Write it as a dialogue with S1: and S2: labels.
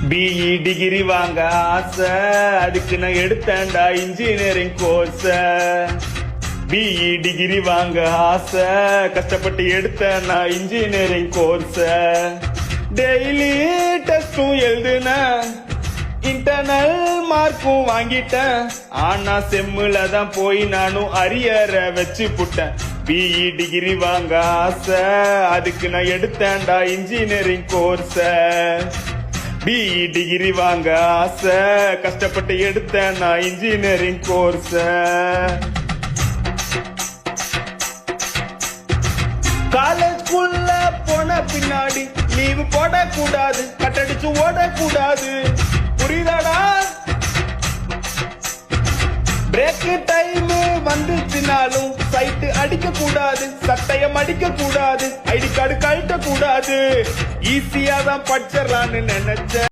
S1: BE degree வாங்க ஆசை, அதுக்கு நான் எடுத்தேன்டா இன்ஜினியரிங் கோர்ஸ். பிஇ டிகிரி வாங்க ஆசை, கஷ்டப்பட்டு எடுத்தேன் நான் இன்ஜினியரிங் கோர்ஸ். டெய்லி டெஸ்டும் எழுதுன, இன்டர்னல் மார்க்கும் வாங்கிட்டேன். ஆனா செம்முல தான் போய் நானும் அரியரை வச்சு புட்டேன். பிஇ டிகிரி வாங்க ஆசை, அதுக்கு நான் எடுத்தேன்டா இன்ஜினியரிங் கோர்ஸ். பிஇ டிகிரி வாங்க ஆசை, கஷ்டப்பட்டு எடுத்தேன் நான் இன்ஜினியரிங் கோர்ஸ். காலேஜ்குள்ள போன பின்னாடி லீவு போடக்கூடாது, கட்டடிச்சு ஓடக்கூடாது, புரியுதாடா? பிரேக் டைம் வந்துச்சுனாலும் சைட்டு அடிக்க கூடாது, சட்டையம் அடிக்க கூடாது, ஐடி கார்டு கழட்ட கூடாது. ஈஸியா தான் படிச்சிடலான்னு நினைச்சேன்.